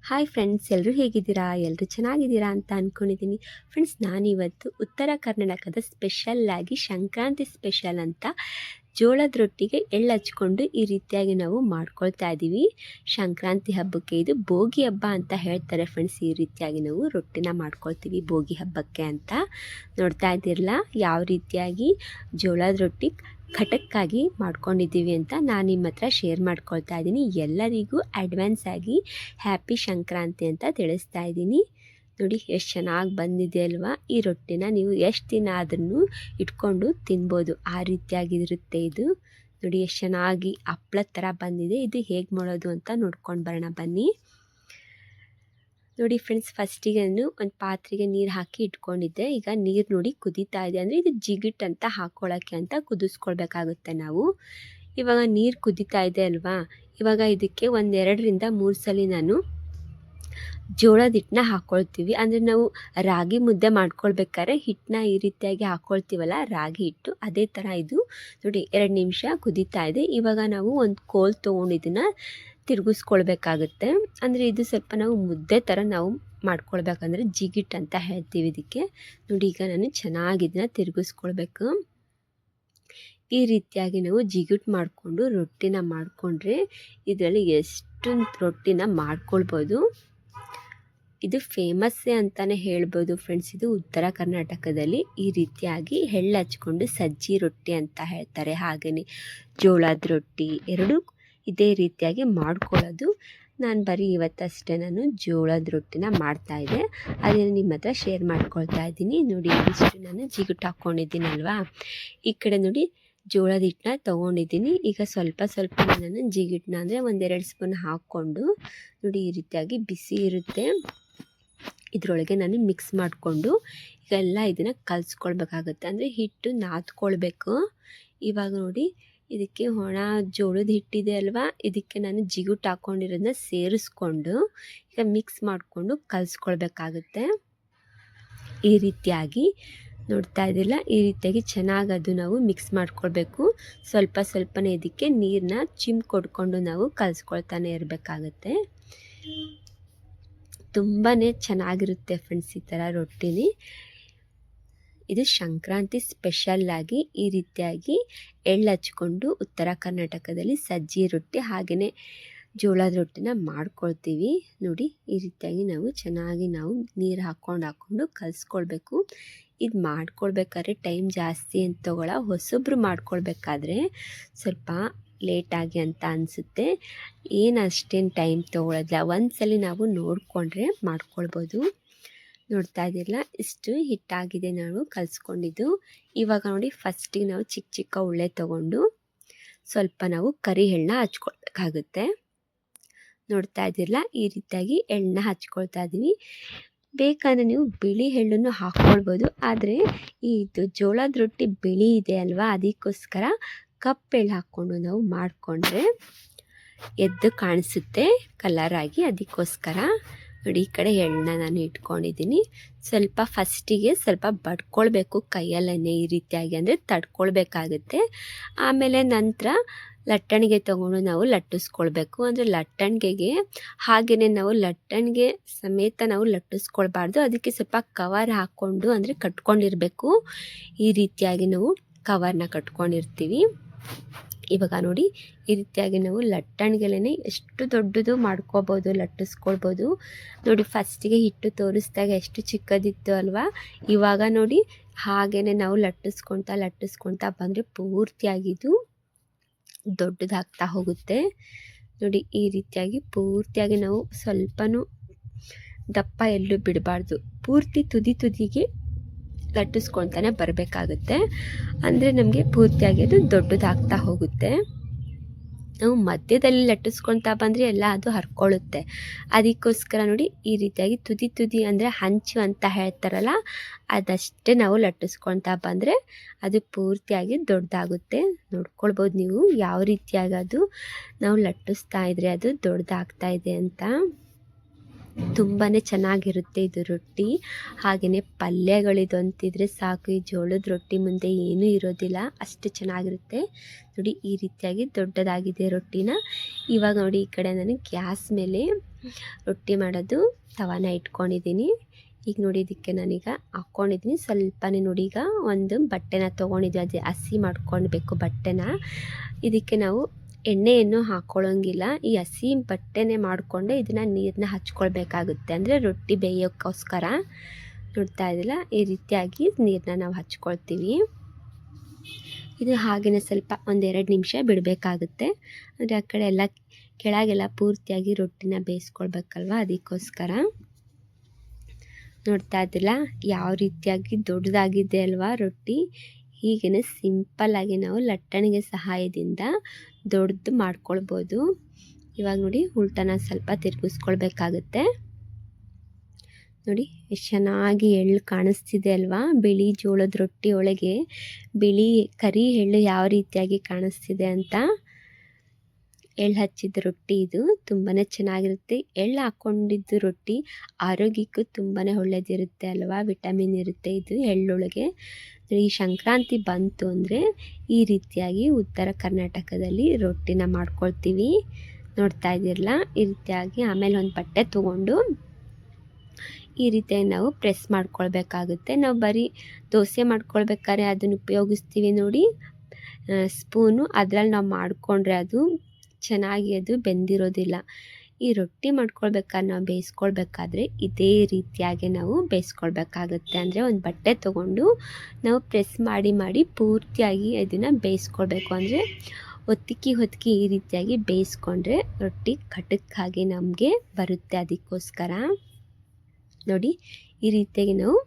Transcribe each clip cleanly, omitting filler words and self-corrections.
Hi friends, ಎಲ್ಲರೂ ಹೇಗಿದ್ದೀರಾ? ಎಲ್ಲರೂ ಚೆನ್ನಾಗಿದ್ದೀರಾ ಅಂತ ಅಂದ್ಕೊಂಡಿದ್ದೀನಿ. ಫ್ರೆಂಡ್ಸ್, ನಾನಿವತ್ತು ಉತ್ತರ ಕರ್ನಾಟಕದ ಸ್ಪೆಷಲ್ಲಾಗಿ ಸಂಕ್ರಾಂತಿ ಸ್ಪೆಷಲ್ ಅಂತ ಜೋಳದ ರೊಟ್ಟಿಗೆ ಎಳ್ಳು ಹಚ್ಕೊಂಡು ಈ ರೀತಿಯಾಗಿ ನಾವು ಮಾಡ್ಕೊಳ್ತಾ ಇದ್ದೀವಿ. ಸಂಕ್ರಾಂತಿ ಹಬ್ಬಕ್ಕೆ ಇದು ಭೋಗಿ ಹಬ್ಬ ಅಂತ ಹೇಳ್ತಾರೆ ಫ್ರೆಂಡ್ಸ್. ಈ ರೀತಿಯಾಗಿ ನಾವು ರೊಟ್ಟಿನ ಮಾಡ್ಕೊಳ್ತೀವಿ ಭೋಗಿ ಹಬ್ಬಕ್ಕೆ ಅಂತ. ನೋಡ್ತಾ ಇದ್ದೀರಲ್ಲ ಯಾವ ರೀತಿಯಾಗಿ ಜೋಳದ ರೊಟ್ಟಿ ಖಡಕ್ಕಾಗಿ ಮಾಡ್ಕೊಂಡಿದ್ದೀವಿ ಅಂತ ನಾನು ನಿಮ್ಮ ಹತ್ರ ಶೇರ್ ಮಾಡ್ಕೊಳ್ತಾ ಇದ್ದೀನಿ. ಎಲ್ಲರಿಗೂ ಅಡ್ವಾನ್ಸ್ ಆಗಿ ಹ್ಯಾಪಿ ಸಂಕ್ರಾಂತಿ ಅಂತ ತಿಳಿಸ್ತಾ ಇದ್ದೀನಿ. ನೋಡಿ ಎಷ್ಟು ಚೆನ್ನಾಗಿ ಬಂದಿದೆ ಅಲ್ವಾ? ಈ ರೊಟ್ಟಿನ ನೀವು ಎಷ್ಟು ದಿನ ಆದ್ರೂ ಇಟ್ಕೊಂಡು ತಿನ್ಬೋದು, ಆ ರೀತಿಯಾಗಿರುತ್ತೆ ಇದು. ನೋಡಿ ಎಷ್ಟು ಚೆನ್ನಾಗಿ ಹಪ್ಳದ ಥರ ಬಂದಿದೆ. ಇದು ಹೇಗೆ ಮಾಡೋದು ಅಂತ ನೋಡ್ಕೊಂಡು ಬರೋಣ ಬನ್ನಿ. ನೋಡಿ ಫ್ರೆಂಡ್ಸ್, ಫಸ್ಟಿಗೆ ನಾನು ಒಂದು ಪಾತ್ರೆಗೆ ನೀರು ಹಾಕಿ ಇಟ್ಕೊಂಡಿದ್ದೆ. ಈಗ ನೀರು ನೋಡಿ ಕುದೀತಾ ಇದೆ, ಅಂದರೆ ಇದು ಜಿಗಿಟ್ ಅಂತ ಹಾಕ್ಕೊಳ್ಳೋಕ್ಕೆ ಅಂತ ಕುದಿಸ್ಕೊಳ್ಬೇಕಾಗುತ್ತೆ ನಾವು. ಇವಾಗ ನೀರು ಕುದೀತಾ ಇದೆ ಅಲ್ವಾ? ಇವಾಗ ಇದಕ್ಕೆ 1-2 ಸಲ ನಾನು ಜೋಳದ ಹಿಟ್ಟನ್ನ ಹಾಕ್ಕೊಳ್ತೀವಿ. ಅಂದರೆ ನಾವು ರಾಗಿ ಮುದ್ದೆ ಮಾಡ್ಕೊಳ್ಬೇಕಾದ್ರೆ ಹಿಟ್ಟನ್ನ ಈ ರೀತಿಯಾಗಿ ಹಾಕ್ಕೊಳ್ತೀವಲ್ಲ, ರಾಗಿ ಹಿಟ್ಟು, ಅದೇ ಥರ ಇದು. ನೋಡಿ 2 ನಿಮಿಷ ಕುದೀತಾ ಇದೆ. ಇವಾಗ ನಾವು ಒಂದು ಕೋಲ್ ತೊಗೊಂಡು ಇದನ್ನು ತಿರುಗಿಸ್ಕೊಳ್ಬೇಕಾಗುತ್ತೆ. ಅಂದರೆ ಇದು ಸ್ವಲ್ಪ ನಾವು ಮುದ್ದೆ ಥರ ನಾವು ಮಾಡ್ಕೊಳ್ಬೇಕಂದ್ರೆ ಜಿಗಿಟ್ ಅಂತ ಹೇಳ್ತೀವಿ ಇದಕ್ಕೆ. ನೋಡಿ ಈಗ ನಾನು ಚೆನ್ನಾಗಿ ಇದನ್ನ ತಿರುಗಿಸ್ಕೊಳ್ಬೇಕು. ಈ ರೀತಿಯಾಗಿ ನಾವು ಜಿಗಿಟ್ ಮಾಡಿಕೊಂಡು ರೊಟ್ಟಿನ ಮಾಡಿಕೊಂಡ್ರೆ ಇದರಲ್ಲಿ ಎಷ್ಟು ರೊಟ್ಟಿನ ಮಾಡ್ಕೊಳ್ಬೋದು. ಇದು ಫೇಮಸ್ಸೇ ಅಂತಲೇ ಹೇಳ್ಬೋದು ಫ್ರೆಂಡ್ಸ್. ಇದು ಉತ್ತರ ಕರ್ನಾಟಕದಲ್ಲಿ ಈ ರೀತಿಯಾಗಿ ಎಳ್ಳು ಹಚ್ಕೊಂಡು ಸಜ್ಜಿ ರೊಟ್ಟಿ ಅಂತ ಹೇಳ್ತಾರೆ. ಹಾಗೆಯೇ ಜೋಳದ ರೊಟ್ಟಿ ಎರಡೂ ಇದೇ ರೀತಿಯಾಗಿ ಮಾಡ್ಕೊಳ್ಳೋದು. ನಾನು ಬರೀ ಇವತ್ತಷ್ಟೇ ನಾನು ಜೋಳದ ರೊಟ್ಟಿನ ಮಾಡ್ತಾಯಿದ್ದೆ, ಅದನ್ನು ನಿಮ್ಮ ಹತ್ರ ಶೇರ್ ಮಾಡ್ಕೊಳ್ತಾ ಇದ್ದೀನಿ. ನೋಡಿ ಇಷ್ಟು ನಾನು ಜಿಗುಟ್ಟು ಹಾಕ್ಕೊಂಡಿದ್ದೀನಲ್ವಾ, ಈ ಕಡೆ ನೋಡಿ ಜೋಳದ ಹಿಟ್ಟನ್ನ ತೊಗೊಂಡಿದ್ದೀನಿ. ಈಗ ಸ್ವಲ್ಪ ನಾನು ಜಿಗಿಟ್ಟನ್ನ ಅಂದರೆ 1-2 ಸ್ಪೂನ್ ಹಾಕ್ಕೊಂಡು ನೋಡಿ ಈ ರೀತಿಯಾಗಿ ಬಿಸಿ ಇರುತ್ತೆ, ಇದರೊಳಗೆ ನಾನು ಮಿಕ್ಸ್ ಮಾಡಿಕೊಂಡು ಈಗೆಲ್ಲ ಇದನ್ನು ಕಲಿಸ್ಕೊಳ್ಬೇಕಾಗುತ್ತೆ. ಅಂದರೆ ಹಿಟ್ಟು ನಾದ್ಕೊಳ್ಬೇಕು. ಇವಾಗ ನೋಡಿ ಇದಕ್ಕೆ ಒಣ ಜೋಳದ ಹಿಟ್ಟಿದೆ ಅಲ್ವಾ, ಇದಕ್ಕೆ ನಾನು ಜಿಗುಟ್ಟು ಹಾಕ್ಕೊಂಡಿರೋದನ್ನ ಸೇರಿಸ್ಕೊಂಡು ಈಗ ಮಿಕ್ಸ್ ಮಾಡಿಕೊಂಡು ಕಲಿಸ್ಕೊಳ್ಬೇಕಾಗುತ್ತೆ. ಈ ರೀತಿಯಾಗಿ ನೋಡ್ತಾ ಇದ್ದಿಲ್ಲ, ಈ ರೀತಿಯಾಗಿ ಚೆನ್ನಾಗಿ ಅದು ನಾವು ಮಿಕ್ಸ್ ಮಾಡ್ಕೊಳ್ಬೇಕು. ಸ್ವಲ್ಪನೇ ಇದಕ್ಕೆ ನೀರನ್ನ ಕೊಡ್ಕೊಂಡು ನಾವು ಕಲಿಸ್ಕೊಳ್ತಾನೆ ಇರಬೇಕಾಗತ್ತೆ. ತುಂಬಾ ಚೆನ್ನಾಗಿರುತ್ತೆ ಫ್ರೆಂಡ್ಸ್ ಈ ಥರ ರೊಟ್ಟಿನಿ. ಇದು ಸಂಕ್ರಾಂತಿ ಸ್ಪೆಷಲ್ಲಾಗಿ ಈ ರೀತಿಯಾಗಿ ಎಳ್ಳು ಹಚ್ಕೊಂಡು ಉತ್ತರ ಕರ್ನಾಟಕದಲ್ಲಿ ಸಜ್ಜಿ ರೊಟ್ಟಿ ಹಾಗೆಯೇ ಜೋಳದ ರೊಟ್ಟಿನ ಮಾಡ್ಕೊಳ್ತೀವಿ. ನೋಡಿ ಈ ರೀತಿಯಾಗಿ ನಾವು ಚೆನ್ನಾಗಿ ನಾವು ನೀರು ಹಾಕ್ಕೊಂಡು ಕಲಿಸ್ಕೊಳ್ಬೇಕು. ಇದು ಮಾಡ್ಕೊಳ್ಬೇಕಾದ್ರೆ ಟೈಮ್ ಜಾಸ್ತಿ ಅಂತ ತೊಗೊಳ, ಹೊಸೊಬ್ರು ಮಾಡ್ಕೊಳ್ಬೇಕಾದ್ರೆ ಸ್ವಲ್ಪ ಲೇಟಾಗಿ ಅಂತ ಅನಿಸುತ್ತೆ. ಏನು ಅಷ್ಟೇನು ಟೈಮ್ ತೊಗೊಳೋದಿಲ್ಲ, ಒಂದ್ಸಲ ನಾವು ನೋಡಿಕೊಂಡ್ರೆ ಮಾಡ್ಕೊಳ್ಬೋದು. ನೋಡ್ತಾ ಇದ್ದಿರಲ್ಲ, ಇಷ್ಟು ಹಿಟ್ಟಾಗಿದೆ ನಾವು ಕಲಿಸ್ಕೊಂಡಿದ್ದು. ಇವಾಗ ನೋಡಿ ಫಸ್ಟಿಗೆ ನಾವು ಚಿಕ್ಕ ಉಳ್ಳೆ ತೊಗೊಂಡು ಸ್ವಲ್ಪ ನಾವು ಕರಿ ಎಳ್ಳನ್ನ ಹಚ್ಕೊಳ್ಬೇಕಾಗುತ್ತೆ. ನೋಡ್ತಾ ಇದ್ದಿರಲ್ಲ, ಈ ರೀತಿಯಾಗಿ ಎಳ್ಳನ್ನ ಹಚ್ಕೊಳ್ತಾ ಇದ್ದೀವಿ. ಬೇಕಂದರೆ ನೀವು ಬಿಳಿ ಎಳ್ಳನ್ನು ಹಾಕ್ಕೊಳ್ಬೋದು, ಆದರೆ ಇದು ಜೋಳದ ರೊಟ್ಟಿ ಬಿಳಿ ಇದೆ ಅಲ್ವಾ, ಅದಕ್ಕೋಸ್ಕರ ಕಪ್ಪೆಳ್ಳು ಹಾಕ್ಕೊಂಡು ನಾವು ಮಾಡಿಕೊಂಡ್ರೆ ಎದ್ದು ಕಾಣಿಸುತ್ತೆ ಕಲರಾಗಿ, ಅದಕ್ಕೋಸ್ಕರ ನೋಡಿ ಈ ಕಡೆ ಎಳ್ಳನ್ನ ನಾನು ಇಟ್ಕೊಂಡಿದ್ದೀನಿ. ಸ್ವಲ್ಪ ಫಸ್ಟಿಗೆ ಸ್ವಲ್ಪ ಬಡ್ಕೊಳ್ಬೇಕು ಕೈಯಲ್ಲೇ ಈ ರೀತಿಯಾಗಿ, ಅಂದರೆ ತಡ್ಕೊಳ್ಬೇಕಾಗುತ್ತೆ. ಆಮೇಲೆ ನಂತರ ಲಟ್ಟಣಿಗೆ ತೊಗೊಂಡು ನಾವು ಲಟ್ಟಿಸ್ಕೊಳ್ಬೇಕು. ಅಂದರೆ ಲಟ್ಟಣಿಗೆಗೆ ಹಾಗೆಯೇ ನಾವು ಲಟ್ಟಣಿಗೆ ಸಮೇತ ನಾವು ಲಟ್ಟಿಸ್ಕೊಳ್ಬಾರ್ದು, ಅದಕ್ಕೆ ಸ್ವಲ್ಪ ಕವರ್ ಹಾಕ್ಕೊಂಡು ಅಂದರೆ ಕಟ್ಕೊಂಡಿರಬೇಕು. ಈ ರೀತಿಯಾಗಿ ನಾವು ಕವರ್ನ ಕಟ್ಕೊಂಡಿರ್ತೀವಿ. ಇವಾಗ ನೋಡಿ ಈ ರೀತಿಯಾಗಿ ನಾವು ಲಟ್ಟಣಿಗೆಲೇ ಎಷ್ಟು ದೊಡ್ಡದು ಮಾಡ್ಕೋಬೋದು, ಲಟ್ಟಿಸ್ಕೊಳ್ಬೋದು. ನೋಡಿ ಫಸ್ಟಿಗೆ ಹಿಟ್ಟು ತೋರಿಸಿದಾಗ ಎಷ್ಟು ಚಿಕ್ಕದಿತ್ತು ಅಲ್ವಾ, ಇವಾಗ ನೋಡಿ ಹಾಗೆಯೇ ನಾವು ಲಟ್ಟಿಸ್ಕೊಳ್ತಾ ಬಂದರೆ ಪೂರ್ತಿಯಾಗಿದ್ದು ದೊಡ್ಡದಾಗ್ತಾ ಹೋಗುತ್ತೆ. ನೋಡಿ ಈ ರೀತಿಯಾಗಿ ಪೂರ್ತಿಯಾಗಿ ನಾವು ಸ್ವಲ್ಪನೂ ದಪ್ಪ ಎಲ್ಲೂ ಬಿಡಬಾರ್ದು, ಪೂರ್ತಿ ತುದಿಗೆ ಲಟ್ಟಿಸ್ಕೊಳ್ತಾನೆ ಬರಬೇಕಾಗುತ್ತೆ. ಅಂದರೆ ನಮಗೆ ಪೂರ್ತಿಯಾಗಿ ಅದು ದೊಡ್ಡದಾಗ್ತಾ ಹೋಗುತ್ತೆ. ನಾವು ಮಧ್ಯದಲ್ಲಿ ಲಟ್ಟಿಸ್ಕೊಳ್ತಾ ಬಂದರೆ ಎಲ್ಲ ಅದು ಹರ್ಕೊಳ್ಳುತ್ತೆ. ಅದಕ್ಕೋಸ್ಕರ ನೋಡಿ ಈ ರೀತಿಯಾಗಿ ತುದಿ ಅಂದರೆ ಹಂಚು ಅಂತ ಹೇಳ್ತಾರಲ್ಲ, ಅದಷ್ಟೇ ನಾವು ಲಟ್ಟಿಸ್ಕೊಳ್ತಾ ಬಂದರೆ ಅದು ಪೂರ್ತಿಯಾಗಿ ದೊಡ್ಡದಾಗುತ್ತೆ. ನೋಡ್ಕೊಳ್ಬೋದು ನೀವು ಯಾವ ರೀತಿಯಾಗಿ ಅದು ನಾವು ಲಟ್ಟಿಸ್ತಾ ಇದ್ರೆ ಅದು ದೊಡ್ಡದಾಗ್ತಾ ಇದೆ ಅಂತ. ತುಂಬಾ ಚೆನ್ನಾಗಿರುತ್ತೆ ಇದು ರೊಟ್ಟಿ. ಹಾಗೆಯೇ ಪಲ್ಯಗಳಿದು ಅಂತಿದ್ರೆ ಸಾಕು, ಈ ಜೋಳದ ರೊಟ್ಟಿ ಮುಂದೆ ಏನೂ ಇರೋದಿಲ್ಲ, ಅಷ್ಟು ಚೆನ್ನಾಗಿರುತ್ತೆ. ನೋಡಿ ಈ ರೀತಿಯಾಗಿ ದೊಡ್ಡದಾಗಿದೆ ರೊಟ್ಟಿನ. ಇವಾಗ ನೋಡಿ ಈ ಕಡೆ ನಾನು ಗ್ಯಾಸ್ ಮೇಲೆ ರೊಟ್ಟಿ ಮಾಡೋದು ತವಾನ ಇಟ್ಕೊಂಡಿದ್ದೀನಿ. ಈಗ ನೋಡಿ ಇದಕ್ಕೆ ನಾನೀಗ ಹಾಕ್ಕೊಂಡಿದ್ದೀನಿ ಸ್ವಲ್ಪನೇ. ನೋಡಿ ಈಗ ಒಂದು ಬಟ್ಟೆನ ತೊಗೊಂಡಿದ್ದೆ, ಅದು ಹಸಿ ಮಾಡ್ಕೊಳ್ಬೇಕು ಬಟ್ಟೆನ. ಇದಕ್ಕೆ ನಾವು ಎಣ್ಣೆಯನ್ನು ಹಾಕ್ಕೊಳ್ಳೋಂಗಿಲ್ಲ, ಈ ಹಸಿ ಬಟ್ಟೆನೇ ಮಾಡಿಕೊಂಡೆ ಇದನ್ನು ನೀರನ್ನ ಹಚ್ಕೊಳ್ಬೇಕಾಗುತ್ತೆ, ಅಂದರೆ ರೊಟ್ಟಿ ಬೇಯೋಕ್ಕೋಸ್ಕರ. ನೋಡ್ತಾ ಇದ್ದಿಲ್ಲ, ಈ ರೀತಿಯಾಗಿ ನೀರನ್ನ ನಾವು ಹಚ್ಕೊಳ್ತೀವಿ. ಇದು ಹಾಗೆಯೇ ಸ್ವಲ್ಪ 1-2 ನಿಮಿಷ ಬಿಡಬೇಕಾಗುತ್ತೆ, ಅಂದರೆ ಆ ಕಡೆ ಎಲ್ಲ ಕೆಳಗೆಲ್ಲ ಪೂರ್ತಿಯಾಗಿ ರೊಟ್ಟಿನ ಬೇಯಿಸ್ಕೊಳ್ಬೇಕಲ್ವ, ಅದಕ್ಕೋಸ್ಕರ. ನೋಡ್ತಾ ಇದ್ದಿಲ್ಲ ಯಾವ ರೀತಿಯಾಗಿ ದೊಡ್ಡದಾಗಿದೆ ಅಲ್ವಾ ರೊಟ್ಟಿ. ಹೀಗೇ ಸಿಂಪಲ್ಲಾಗಿ ನಾವು ಲಟ್ಟಣಿಗೆ ಸಹಾಯದಿಂದ ದೊಡ್ಡದು ಮಾಡ್ಕೊಳ್ಬೋದು. ಇವಾಗ ನೋಡಿ ಉಲ್ಟನ ಸ್ವಲ್ಪ ತಿರುಗಿಸ್ಕೊಳ್ಬೇಕಾಗುತ್ತೆ. ನೋಡಿ ಎಷ್ಟು ಚೆನ್ನಾಗಿ ಎಳ್ಳು ಕಾಣಿಸ್ತಿದೆ ಅಲ್ವಾ, ಬಿಳಿ ಜೋಳದ ರೊಟ್ಟಿ ಒಳಗೆ ಬಿಳಿ ಕರಿ ಎಳ್ಳು ಯಾವ ರೀತಿಯಾಗಿ ಕಾಣಿಸ್ತಿದೆ ಅಂತ. ಎಳ್ಳು ಹಚ್ಚಿದ ರೊಟ್ಟಿ ಇದು ತುಂಬಾ ಚೆನ್ನಾಗಿರುತ್ತೆ. ಎಳ್ಳು ಹಾಕ್ಕೊಂಡಿದ್ದು ರೊಟ್ಟಿ ಆರೋಗ್ಯಕ್ಕೂ ತುಂಬಾ ಒಳ್ಳೆಯದಿರುತ್ತೆ ಅಲ್ವಾ, ವಿಟಮಿನ್ ಇರುತ್ತೆ ಇದು ಎಳ್ಳೊಳಗೆ. ಈ ಸಂಕ್ರಾಂತಿ ಬಂತು ಅಂದರೆ ಈ ರೀತಿಯಾಗಿ ಉತ್ತರ ಕರ್ನಾಟಕದಲ್ಲಿ ರೊಟ್ಟಿನ ಮಾಡ್ಕೊಳ್ತೀವಿ. ನೋಡ್ತಾ ಇದ್ದೀರಲ್ಲ ಈ ರೀತಿಯಾಗಿ. ಆಮೇಲೆ ಒಂದು ಬಟ್ಟೆ ತೊಗೊಂಡು ಈ ರೀತಿಯಾಗಿ ನಾವು ಪ್ರೆಸ್ ಮಾಡ್ಕೊಳ್ಬೇಕಾಗುತ್ತೆ. ನಾವು ಬರೀ ದೋಸೆ ಮಾಡ್ಕೊಳ್ಬೇಕಾದ್ರೆ ಅದನ್ನು ಉಪಯೋಗಿಸ್ತೀವಿ ನೋಡಿ ಸ್ಪೂನು, ಅದರಲ್ಲಿ ನಾವು ಮಾಡಿಕೊಂಡ್ರೆ ಅದು ಚೆನ್ನಾಗಿ ಅದು ಬೆಂದಿರೋದಿಲ್ಲ. ಈ ರೊಟ್ಟಿ ಮಾಡ್ಕೊಳ್ಬೇಕಾದ್ರೆ ನಾವು ಬೇಯಿಸ್ಕೊಳ್ಬೇಕಾದ್ರೆ ಇದೇ ರೀತಿಯಾಗಿ ನಾವು ಬೇಯಿಸ್ಕೊಳ್ಬೇಕಾಗುತ್ತೆ. ಅಂದರೆ ಒಂದು ಬಟ್ಟೆ ತೊಗೊಂಡು ನಾವು ಪ್ರೆಸ್ ಮಾಡಿ ಪೂರ್ತಿಯಾಗಿ ಅದನ್ನು ಬೇಯಿಸ್ಕೊಳ್ಬೇಕು. ಅಂದರೆ ಹೊತ್ತಿಗೆ ಈ ರೀತಿಯಾಗಿ ಬೇಯಿಸ್ಕೊಂಡ್ರೆ ರೊಟ್ಟಿ ಖಡಕ್ಕಾಗಿ ನಮಗೆ ಬರುತ್ತೆ. ಅದಕ್ಕೋಸ್ಕರ ನೋಡಿ ಈ ರೀತಿಯಾಗಿ ನಾವು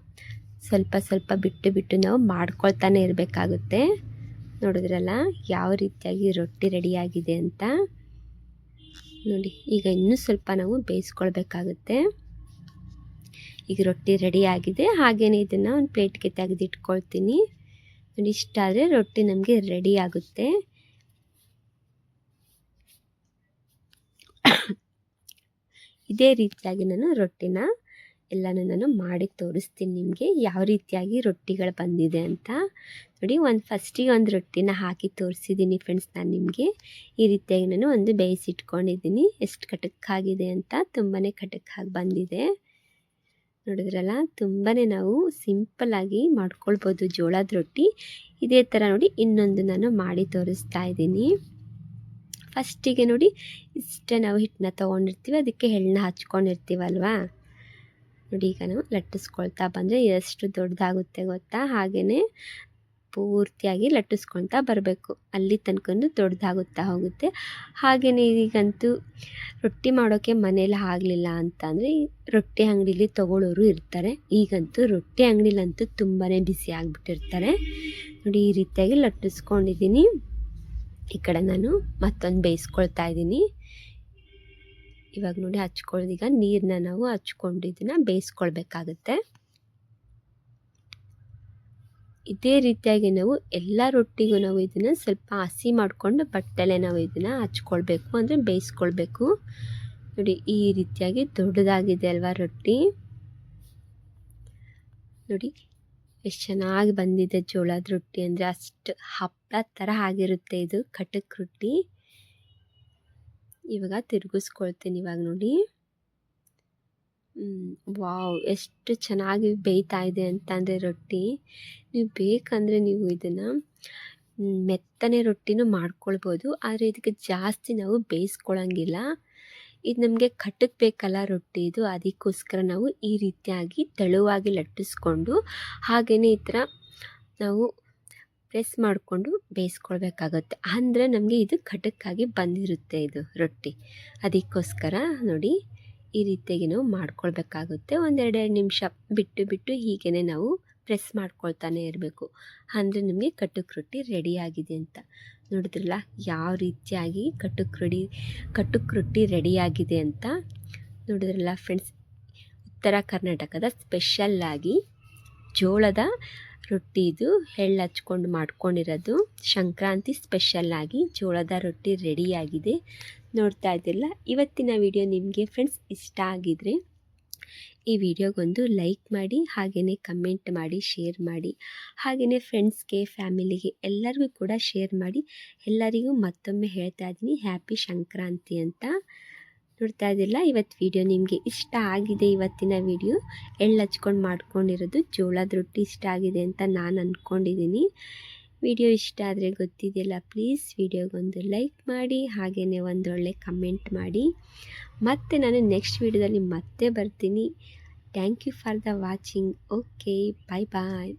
ಸ್ವಲ್ಪ ಬಿಟ್ಟು ನಾವು ಮಾಡ್ಕೊಳ್ತಾನೆ ಇರಬೇಕಾಗುತ್ತೆ. ನೋಡಿದ್ರಲ್ಲ ಯಾವ ರೀತಿಯಾಗಿ ರೊಟ್ಟಿ ರೆಡಿಯಾಗಿದೆ ಅಂತ. ನೋಡಿ ಈಗ ಇನ್ನೂ ಸ್ವಲ್ಪ ನಾವು ಬೇಯಿಸ್ಕೊಳ್ಬೇಕಾಗುತ್ತೆ. ಈಗ ರೊಟ್ಟಿ ರೆಡಿಯಾಗಿದೆ. ಹಾಗೆಯೇ ಇದನ್ನು ಒಂದು ಪ್ಲೇಟ್ಗೆ ತೆಗೆದಿಟ್ಕೊಳ್ತೀನಿ. ನೋಡಿ ಇಷ್ಟಾದರೆ ರೊಟ್ಟಿ ನಮಗೆ ರೆಡಿ ಆಗುತ್ತೆ. ಇದೇ ರೀತಿಯಾಗಿ ನಾನು ರೊಟ್ಟಿನ ಎಲ್ಲನೂ ನಾನು ಮಾಡಿ ತೋರಿಸ್ತೀನಿ ನಿಮಗೆ ಯಾವ ರೀತಿಯಾಗಿ ರೊಟ್ಟಿಗಳು ಬಂದಿದೆ ಅಂತ. ನೋಡಿ ಫಸ್ಟಿಗೆ ಒಂದು ರೊಟ್ಟಿನ ಹಾಕಿ ತೋರಿಸಿದ್ದೀನಿ ಫ್ರೆಂಡ್ಸ್ ನಾನು ನಿಮಗೆ. ಈ ರೀತಿಯಾಗಿ ನಾನು ಒಂದು ಬೇಯಿಸಿಟ್ಕೊಂಡಿದ್ದೀನಿ. ಎಷ್ಟು ಕಟಕ್ಕಾಗಿದೆ ಅಂತ, ತುಂಬಾ ಕಟಕ್ಕಾಗಿ ಬಂದಿದೆ. ನೋಡಿದ್ರಲ್ಲ, ತುಂಬಾ ನಾವು ಸಿಂಪಲ್ಲಾಗಿ ಮಾಡ್ಕೊಳ್ಬೋದು ಜೋಳದ ರೊಟ್ಟಿ. ಇದೇ ಥರ ನೋಡಿ ಇನ್ನೊಂದು ನಾನು ಮಾಡಿ ತೋರಿಸ್ತಾ ಇದ್ದೀನಿ. ಫಸ್ಟಿಗೆ ನೋಡಿ ಇಷ್ಟೇ ನಾವು ಹಿಟ್ಟನ್ನ ತೊಗೊಂಡಿರ್ತೀವಿ, ಅದಕ್ಕೆ ಎಳ್ಳನ್ನ ಹಚ್ಕೊಂಡಿರ್ತೀವಲ್ವಾ. ನೋಡಿ ಈಗ ನಾವು ಲಟ್ಟಿಸ್ಕೊಳ್ತಾ ಬಂದರೆ ಎಷ್ಟು ದೊಡ್ಡದಾಗುತ್ತೆ ಗೊತ್ತಾ. ಹಾಗೆಯೇ ಪೂರ್ತಿಯಾಗಿ ಲಟ್ಟಿಸ್ಕೊಳ್ತಾ ಬರಬೇಕು, ಅಲ್ಲಿ ತನಕ ದೊಡ್ಡದಾಗುತ್ತಾ ಹೋಗುತ್ತೆ. ಹಾಗೆಯೇ ಈಗಂತೂ ರೊಟ್ಟಿ ಮಾಡೋಕ್ಕೆ ಮನೇಲಿ ಆಗಲಿಲ್ಲ ಅಂತಂದರೆ ರೊಟ್ಟಿ ಅಂಗಡೀಲಿ ತೊಗೊಳ್ಳೋರು ಇರ್ತಾರೆ. ಈಗಂತೂ ರೊಟ್ಟಿ ಅಂಗಡಿಲಂತೂ ತುಂಬಾ ಬಿಸಿ ಆಗಿಬಿಟ್ಟಿರ್ತಾರೆ. ನೋಡಿ ಈ ರೀತಿಯಾಗಿ ಲಟ್ಟಿಸ್ಕೊಂಡಿದ್ದೀನಿ. ಈ ಕಡೆ ನಾನು ಮತ್ತೊಂದು ಬೇಯಿಸ್ಕೊಳ್ತಾ ಇದ್ದೀನಿ. ಇವಾಗ ನೋಡಿ ಹಚ್ಕೊಳ್ಳೋದೀಗ ನೀರನ್ನ ನಾವು ಹಚ್ಕೊಂಡು ಇದನ್ನು ಬೇಯಿಸ್ಕೊಳ್ಬೇಕಾಗುತ್ತೆ. ಇದೇ ರೀತಿಯಾಗಿ ನಾವು ಎಲ್ಲ ರೊಟ್ಟಿಗೂ ನಾವು ಇದನ್ನು ಸ್ವಲ್ಪ ಹಸಿ ಮಾಡಿಕೊಂಡು ಬಟ್ಟೆಲೆ ನಾವು ಇದನ್ನು ಹಚ್ಕೊಳ್ಬೇಕು, ಅಂದರೆ ಬೇಯಿಸ್ಕೊಳ್ಬೇಕು. ನೋಡಿ ಈ ರೀತಿಯಾಗಿ ದೊಡ್ಡದಾಗಿದೆ ಅಲ್ವಾ ರೊಟ್ಟಿ. ನೋಡಿ ಎಷ್ಟು ಚೆನ್ನಾಗಿ ಬಂದಿದೆ ಜೋಳದ ರೊಟ್ಟಿ, ಅಂದರೆ ಅಷ್ಟು ಹಪ್ಪಳ ಥರ ಆಗಿರುತ್ತೆ ಇದು ಕಟಕ್ ರೊಟ್ಟಿ. ಇವಾಗ ತಿರುಗಿಸ್ಕೊಳ್ತೀನಿ. ಇವಾಗ ನೋಡಿ ವಾವ್ ಎಷ್ಟು ಚೆನ್ನಾಗಿ ಬೇಯ್ತಾ ಇದೆ ಅಂತಂದರೆ ರೊಟ್ಟಿ. ನೀವು ಬೇಕಂದರೆ ನೀವು ಇದನ್ನು ಮೆತ್ತನೆ ರೊಟ್ಟಿನೂ ಮಾಡ್ಕೊಳ್ಬೋದು, ಆದರೆ ಇದಕ್ಕೆ ಜಾಸ್ತಿ ನಾವು ಬೇಯಿಸ್ಕೊಳ್ಳೋಂಗಿಲ್ಲ. ಇದು ನಮಗೆ ಕಟ್ಟಕ್ಕೆ ಬೇಕಲ್ಲ ರೊಟ್ಟಿ ಇದು, ಅದಕ್ಕೋಸ್ಕರ ನಾವು ಈ ರೀತಿಯಾಗಿ ತೆಳುವಾಗಿ ಲಟ್ಟಿಸ್ಕೊಂಡು ಹಾಗೆಯೇ ಈ ಥರ ನಾವು ಪ್ರೆಸ್ ಮಾಡಿಕೊಂಡು ಬೇಯಿಸ್ಕೊಳ್ಬೇಕಾಗುತ್ತೆ. ಅಂದರೆ ನಮಗೆ ಇದು ಖಡಕ್ಕಾಗಿ ಬಂದಿರುತ್ತೆ ಇದು ರೊಟ್ಟಿ. ಅದಕ್ಕೋಸ್ಕರ ನೋಡಿ ಈ ರೀತಿಯಾಗಿ ನಾವು ಮಾಡ್ಕೊಳ್ಬೇಕಾಗುತ್ತೆ. 1-2 ನಿಮಿಷ ಬಿಟ್ಟು ಹೀಗೇ ನಾವು ಪ್ರೆಸ್ ಮಾಡ್ಕೊಳ್ತಾನೆ ಇರಬೇಕು, ಅಂದರೆ ನಮಗೆ ಕಟಕ್ ರೊಟ್ಟಿ ರೆಡಿಯಾಗಿದೆ ಅಂತ. ನೋಡಿದ್ರಲ್ಲ ಯಾವ ರೀತಿಯಾಗಿ ಕಟಕ್ ರೊಟ್ಟಿ ರೆಡಿಯಾಗಿದೆ ಅಂತ. ನೋಡಿದ್ರಲ್ಲ ಫ್ರೆಂಡ್ಸ್, ಉತ್ತರ ಕರ್ನಾಟಕದ ಸ್ಪೆಷಲ್ಲಾಗಿ ಜೋಳದ ರೊಟ್ಟಿ ಇದು, ಎಳ್ಳು ಹಚ್ಕೊಂಡು ಮಾಡ್ಕೊಂಡಿರೋದು. ಸಂಕ್ರಾಂತಿ ಸ್ಪೆಷಲ್ಲಾಗಿ ಜೋಳದ ರೊಟ್ಟಿ ರೆಡಿಯಾಗಿದೆ. ನೋಡ್ತಾ ಇದ್ದಿಲ್ಲ. ಇವತ್ತಿನ ವಿಡಿಯೋ ನಿಮಗೆ ಫ್ರೆಂಡ್ಸ್ ಇಷ್ಟ ಆಗಿದರೆ ಈ ವಿಡಿಯೋಗೊಂದು ಲೈಕ್ ಮಾಡಿ, ಹಾಗೆಯೇ ಕಮೆಂಟ್ ಮಾಡಿ, ಶೇರ್ ಮಾಡಿ, ಹಾಗೆಯೇ ಫ್ರೆಂಡ್ಸ್ಗೆ, ಫ್ಯಾಮಿಲಿಗೆ ಎಲ್ಲರಿಗೂ ಕೂಡ ಶೇರ್ ಮಾಡಿ. ಎಲ್ಲರಿಗೂ ಮತ್ತೊಮ್ಮೆ ಹೇಳ್ತಾ ಇದ್ದೀನಿ ಹ್ಯಾಪಿ ಸಂಕ್ರಾಂತಿ ಅಂತ. ನೋಡ್ತಾ ಇದ್ದಿಲ್ಲ, ಇವತ್ತು ವಿಡಿಯೋ ನಿಮಗೆ ಇಷ್ಟ ಆಗಿದೆ. ಇವತ್ತಿನ ವಿಡಿಯೋ ಎಳ್ಳು ಹಚ್ಕೊಂಡು ಮಾಡ್ಕೊಂಡಿರೋದು ಜೋಳದ ರೊಟ್ಟಿ ಇಷ್ಟ ಆಗಿದೆ ಅಂತ ನಾನು ಅಂದ್ಕೊಂಡಿದ್ದೀನಿ. ವಿಡಿಯೋ ಇಷ್ಟ ಆದರೆ ಗೊತ್ತಿದೆಯಲ್ಲ, ಪ್ಲೀಸ್ ವಿಡಿಯೋಗೊಂದು ಲೈಕ್ ಮಾಡಿ, ಹಾಗೆಯೇ ಒಂದೊಳ್ಳೆ ಕಮೆಂಟ್ ಮಾಡಿ. ಮತ್ತು ನಾನು ನೆಕ್ಸ್ಟ್ ವಿಡಿಯೋದಲ್ಲಿ ಮತ್ತೆ ಬರ್ತೀನಿ. Thank you for the watching. Okay, bye bye.